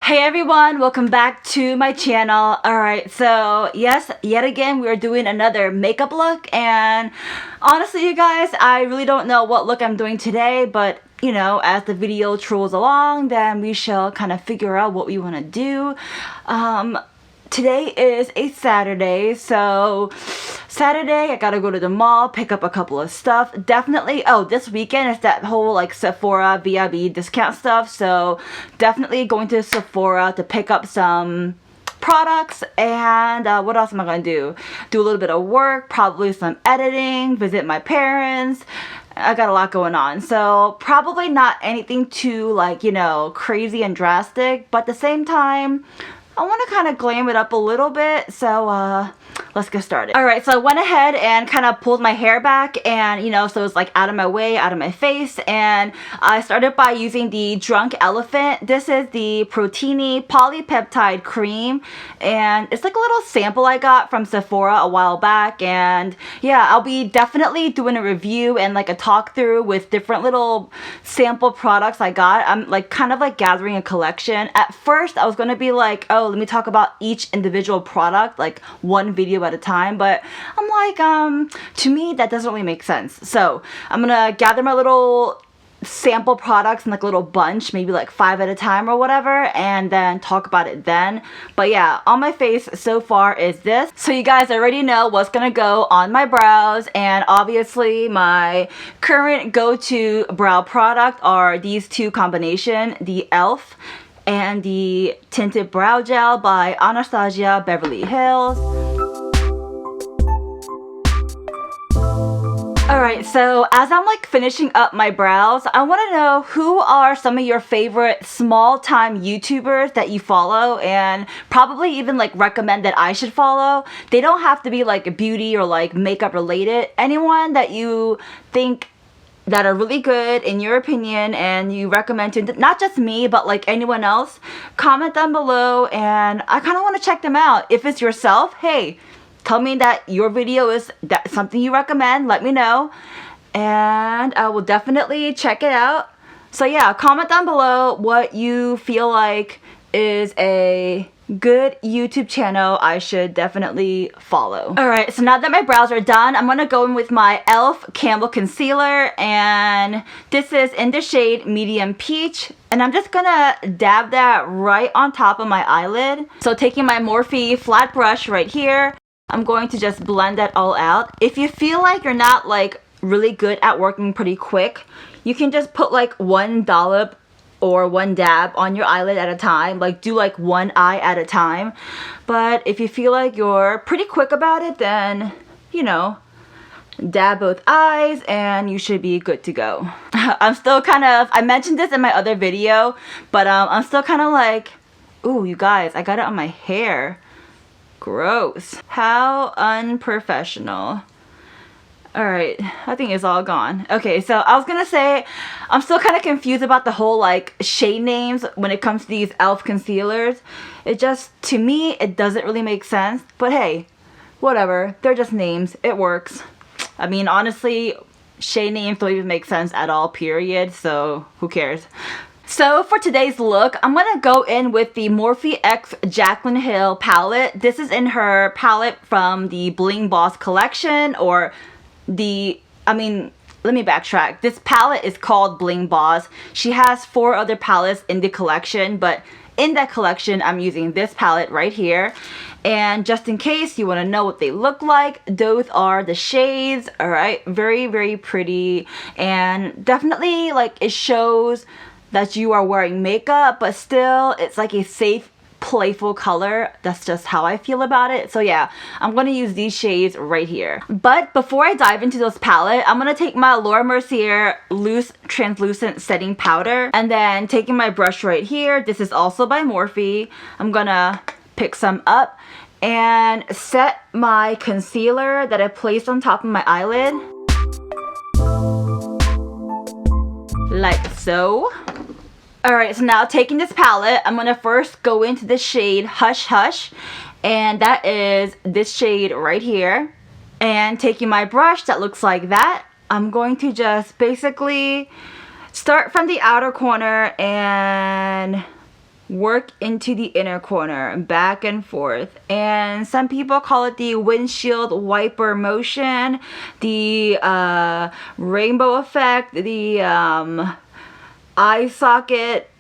Hey everyone, welcome back to my channel. Alright, so yes, yet again we are doing another makeup look, and honestly you guys, I really don't know what look I'm doing today, but you know, as the video trolls along, then we shall kind of figure out what we want to do. Today is a Saturday, so Saturday I gotta go to the mall, pick up a couple of stuff. Definitely, oh, this weekend is that whole like Sephora VIB discount stuff, so definitely going to Sephora to pick up some products. And what else am I gonna do? Do a little bit of work, probably some editing, visit my parents. I got a lot going on, so probably not anything too like, you know, crazy and drastic, but at the same time I want to kind of glam it up a little bit, so let's get started. Alright, so I went ahead and kind of pulled my hair back, and you know, so it's like out of my way, out of my face, and I started by using the Drunk Elephant. This is the Proteini Polypeptide Cream, and it's like a little sample I got from Sephora a while back, and yeah, I'll be definitely doing a review and like a talk through with different little sample products I got. I'm like kind of like gathering a collection. At first, I was going to be like, oh, let me talk about each individual product, like one video at a time, but I'm like, to me that doesn't really make sense. So I'm gonna gather my little sample products in like a little bunch, maybe like 5 at a time or whatever, and then talk about it then. But yeah, on my face so far is this. So you guys already know what's gonna go on my brows, and obviously my current go-to brow product are these two combination, the e.l.f. and the Tinted Brow Gel by Anastasia Beverly Hills. Alright, so as I'm like finishing up my brows, I want to know who are some of your favorite small-time YouTubers that you follow, and probably even like recommend that I should follow. They don't have to be like beauty or like makeup related. Anyone that you think that are really good in your opinion and you recommend to not just me but like anyone else, comment down below, and I kind of want to check them out. If it's yourself, hey, tell me that your video is something you recommend, let me know, and I will definitely check it out. So yeah, comment down below what you feel like is a good YouTube channel I should definitely follow. Alright, so now that my brows are done, I'm gonna go in with my e.l.f. Campbell Concealer, and this is in the shade Medium Peach, and I'm just gonna dab that right on top of my eyelid. So taking my Morphe flat brush right here, I'm going to just blend that all out. If you feel like you're not like really good at working pretty quick, you can just put like one dollop or one dab on your eyelid at a time, like do like one eye at a time. But if you feel like you're pretty quick about it, then you know, dab both eyes and you should be good to go. I'm still kind of, I mentioned this in my other video, but I'm still kind of like, ooh, you guys, I got it on my hair. Gross. How unprofessional. Alright, I think it's all gone. Okay, so I was gonna say, I'm still kind of confused about the whole like shade names when it comes to these e.l.f. concealers. It just, to me, it doesn't really make sense. But hey, whatever. They're just names. It works. I mean, honestly, shade names don't even make sense at all, period. So, who cares? So for today's look, I'm going to go in with the Morphe X Jaclyn Hill palette. This is in her palette from the Bling Boss collection, or the, I mean, let me backtrack. This palette is called Bling Boss. She has 4 other palettes in the collection, but in that collection, I'm using this palette right here. And just in case you want to know what they look like, those are the shades. Alright, very, very pretty. And definitely, like, it shows that you are wearing makeup, but still it's like a safe, playful color. That's just how I feel about it. So yeah, I'm going to use these shades right here. But before I dive into this palette, I'm going to take my Laura Mercier Loose Translucent Setting Powder, and then taking my brush right here, this is also by Morphe, I'm gonna pick some up and set my concealer that I placed on top of my eyelid, like so. Alright, so now taking this palette, I'm going to first go into the shade Hush Hush, and that is this shade right here. And taking my brush that looks like that, I'm going to just basically start from the outer corner and work into the inner corner, back and forth. And some people call it the windshield wiper motion, the rainbow effect, the eye socket,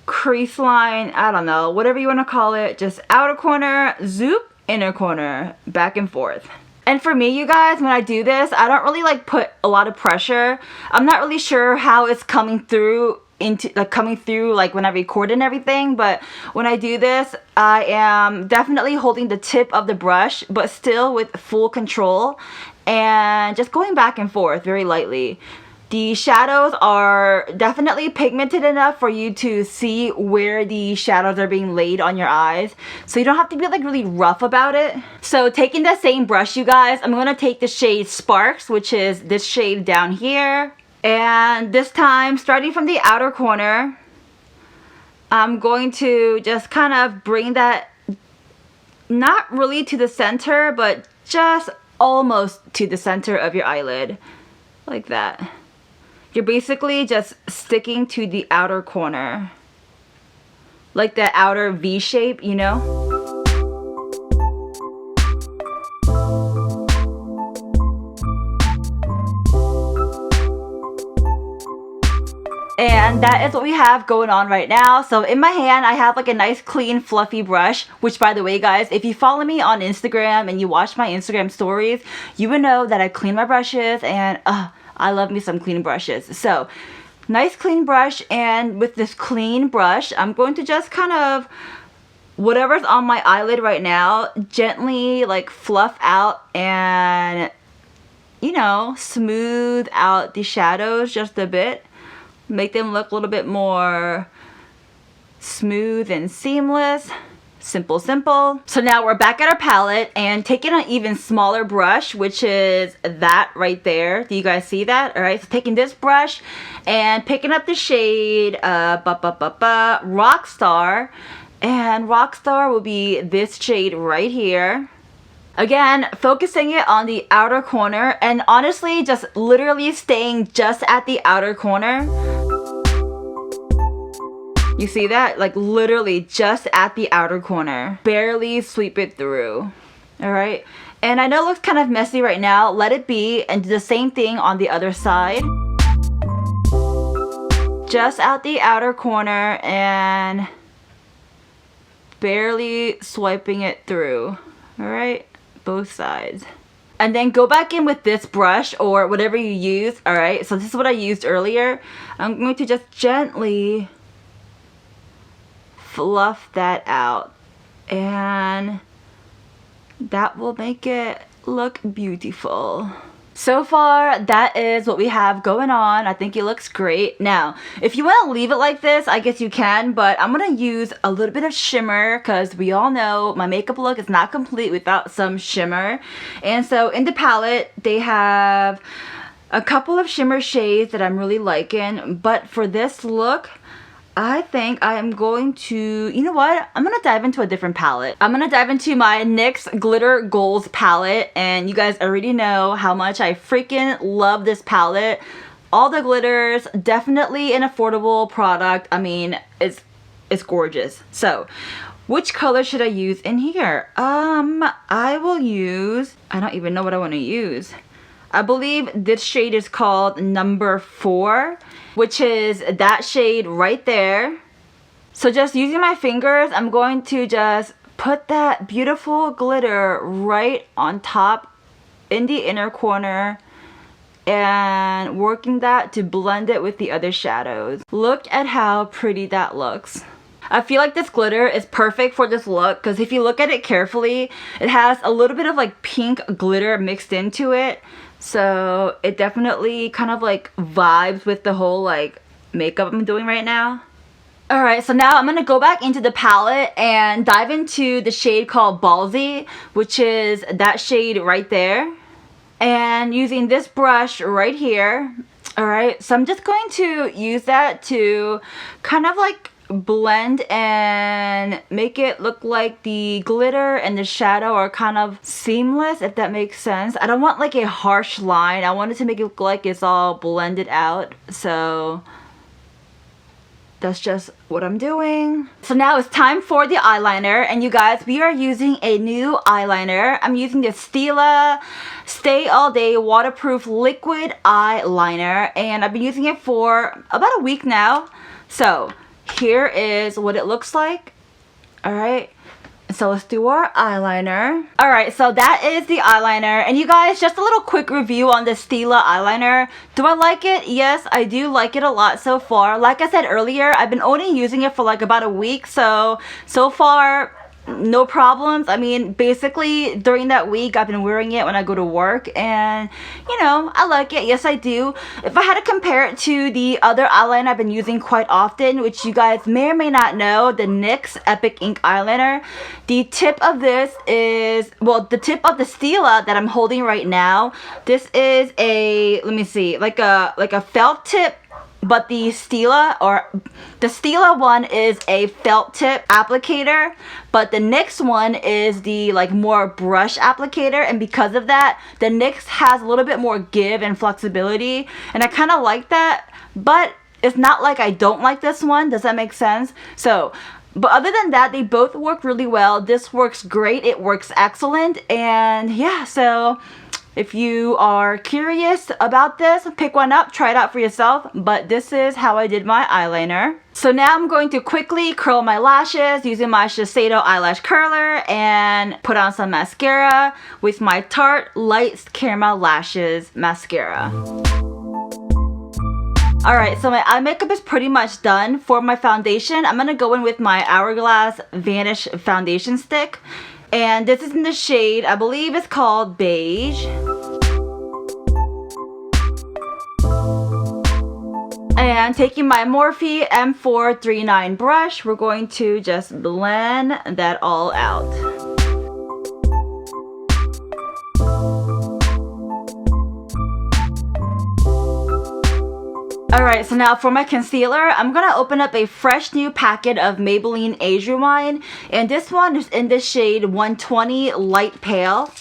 crease line, I don't know, whatever you want to call it. Just outer corner, zoop, inner corner, back and forth. And for me, you guys, when I do this, I don't really like put a lot of pressure. I'm not really sure how it's coming through like when I record and everything, but when I do this, I am definitely holding the tip of the brush, but still with full control and just going back and forth very lightly. The shadows are definitely pigmented enough for you to see where the shadows are being laid on your eyes. So you don't have to be like really rough about it. So taking the same brush, you guys, I'm going to take the shade Sparks, which is this shade down here. And this time, starting from the outer corner, I'm going to just kind of bring that not really to the center, but just almost to the center of your eyelid. Like that. You're basically just sticking to the outer corner. Like that outer V shape, you know? And that is what we have going on right now. So in my hand, I have like a nice clean fluffy brush, which by the way, guys, if you follow me on Instagram and you watch my Instagram stories, you would know that I clean my brushes, and I love me some clean brushes. So nice clean brush, and with this clean brush, I'm going to just kind of, whatever's on my eyelid right now, gently like fluff out and, you know, smooth out the shadows just a bit. Make them look a little bit more smooth and seamless. Simple, simple. So now we're back at our palette and taking an even smaller brush, which is that right there. Do you guys see that? All right, so taking this brush and picking up the shade Rockstar. And Rockstar will be this shade right here. Again, focusing it on the outer corner, and honestly, just literally staying just at the outer corner. You see that? Like literally just at the outer corner. Barely sweep it through. Alright? And I know it looks kind of messy right now. Let it be, and do the same thing on the other side. Just out the outer corner and barely swiping it through. Alright? Both sides. And then go back in with this brush or whatever you use. Alright, so this is what I used earlier. I'm going to just gently fluff that out, and that will make it look beautiful. So far, that is what we have going on. I think it looks great. Now, if you want to leave it like this, I guess you can, but I'm going to use a little bit of shimmer because we all know my makeup look is not complete without some shimmer. And so in the palette, they have a couple of shimmer shades that I'm really liking, but for this look, I think I am going to, you know what? I'm going to dive into a different palette. I'm going to dive into my NYX Glitter Goals palette, and you guys already know how much I freaking love this palette. All the glitters, definitely an affordable product. I mean, it's gorgeous. So, which color should I use in here? I will use, I don't even know what I want to use. I believe this shade is called number 4, which is that shade right there. So just using my fingers, I'm going to just put that beautiful glitter right on top in the inner corner and working that to blend it with the other shadows. Look at how pretty that looks. I feel like this glitter is perfect for this look because if you look at it carefully, it has a little bit of like pink glitter mixed into it. So it definitely kind of like vibes with the whole like makeup I'm doing right now. Alright, so now I'm going to go back into the palette and dive into the shade called Ballsy, which is that shade right there. And using this brush right here. Alright, so I'm just going to use that to kind of like blend and make it look like the glitter and the shadow are kind of seamless, if that makes sense. I don't want like a harsh line. I wanted to make it look like it's all blended out. So that's just what I'm doing. So now it's time for the eyeliner, and you guys, we are using a new eyeliner. I'm using the Stila Stay All Day Waterproof Liquid Eyeliner, and I've been using it for about a week now. So here is what it looks like. Alright, so let's do our eyeliner. Alright, so that is the eyeliner. And you guys, just a little quick review on the Stila eyeliner. Do I like it? Yes, I do like it a lot so far. Like I said earlier, I've been only using it for like about a week. So far, no problems. I mean, basically during that week I've been wearing it when I go to work, and you know, I like it. Yes, I do. If I had to compare it to the other eyeliner I've been using quite often, which you guys may or may not know, the NYX Epic Ink eyeliner, the tip of this is, well, the tip of the Stila that I'm holding right now, this is a, let me see, like a felt tip. But the Stila one is a felt tip applicator, but the NYX one is the like more brush applicator, and because of that, the NYX has a little bit more give and flexibility, and I kind of like that, but it's not like I don't like this one. Does that make sense? So, but other than that, they both work really well. This works great. It works excellent, and yeah, so if you are curious about this, pick one up, try it out for yourself, but this is how I did my eyeliner. So now I'm going to quickly curl my lashes using my Shiseido eyelash curler and put on some mascara with my Tarte Light Caramel Lashes mascara. Alright, so my eye makeup is pretty much done. For my foundation, I'm going to go in with my Hourglass Vanish foundation stick. And this is in the shade, I believe it's called Beige. And taking my Morphe M439 brush, we're going to just blend that all out. Alright, so now for my concealer, I'm going to open up a fresh new packet of Maybelline Asia Wine. And this one is in the shade 120 Light Pale.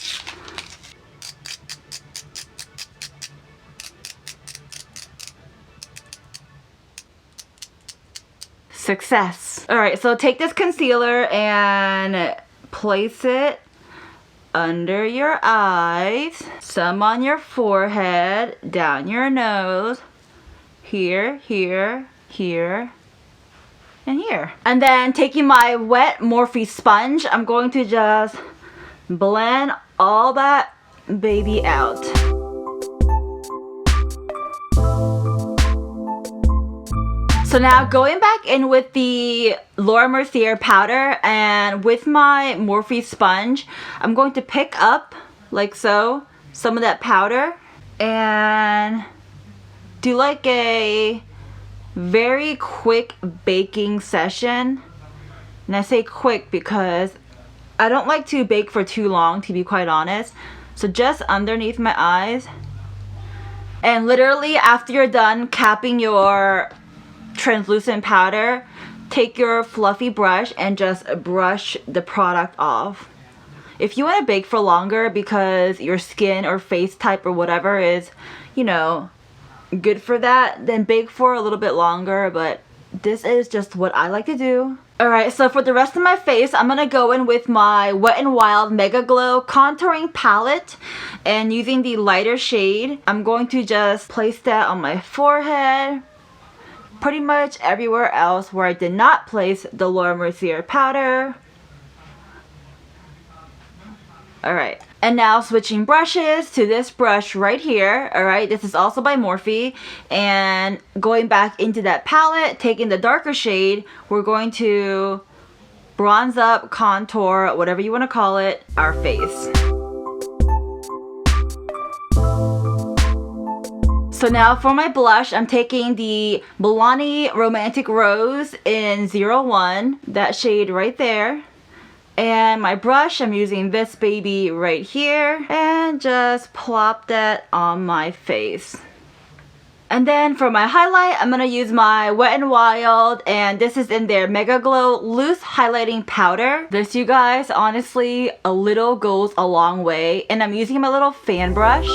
Success. Alright, so take this concealer and place it under your eyes, some on your forehead, down your nose, here, here, here, and here. And then taking my wet Morphe sponge, I'm going to just blend all that baby out. So now going back in with the Laura Mercier powder, and with my Morphe sponge, I'm going to pick up, like so, some of that powder and do like a very quick baking session. And I say quick because I don't like to bake for too long, to be quite honest. So just underneath my eyes. And literally after you're done capping your translucent powder, take your fluffy brush and just brush the product off. If you want to bake for longer because your skin or face type or whatever is, you know, good for that, then bake for a little bit longer, but this is just what I like to do. Alright, so for the rest of my face, I'm gonna go in with my Wet n Wild Mega Glow contouring palette, and using the lighter shade, I'm going to just place that on my forehead, pretty much everywhere else where I did not place the Laura Mercier powder. Alright, and now switching brushes to this brush right here. Alright, this is also by Morphe, and going back into that palette, taking the darker shade, we're going to bronze up, contour, whatever you want to call it, our face. So now for my blush, I'm taking the Milani Romantic Rose in 01, that shade right there. And my brush, I'm using this baby right here, and just plop that on my face. And then for my highlight, I'm going to use my Wet n Wild, and this is in their Mega Glow Loose Highlighting Powder. This, you guys, honestly, a little goes a long way. And I'm using my little fan brush.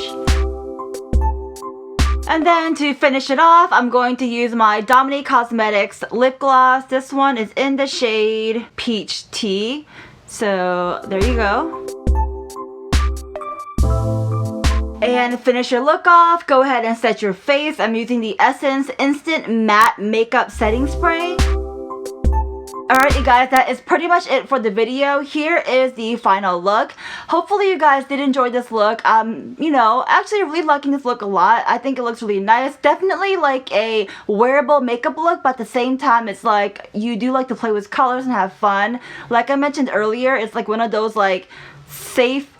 And then to finish it off, I'm going to use my Dominique Cosmetics lip gloss. This one is in the shade Peach Tea. So there you go. And finish your look off, go ahead and set your face. I'm using the Essence Instant Matte Makeup Setting Spray. Alright you guys, that is pretty much it for the video. Here is the final look. Hopefully you guys did enjoy this look. You know, actually really liking this look a lot. I think it looks really nice. Definitely like a wearable makeup look, but at the same time it's like you do like to play with colors and have fun. Like I mentioned earlier, it's like one of those like safe,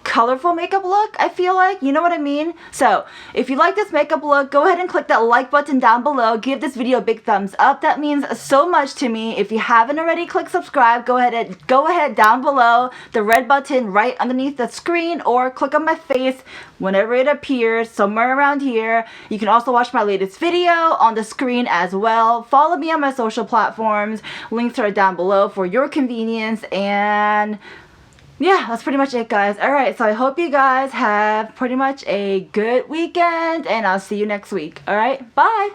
colorful makeup look, I feel like, you know what I mean? So if you like this makeup look, go ahead and click that like button down below. Give this video a big thumbs up. That means so much to me. If you haven't already, click subscribe. Go ahead down below, the red button right underneath the screen, or click on my face whenever it appears somewhere around here. You can also watch my latest video on the screen as well. Follow me on my social platforms. Links are down below for your convenience. And yeah, that's pretty much it, guys. Alright, so I hope you guys have pretty much a good weekend, and I'll see you next week. Alright, bye!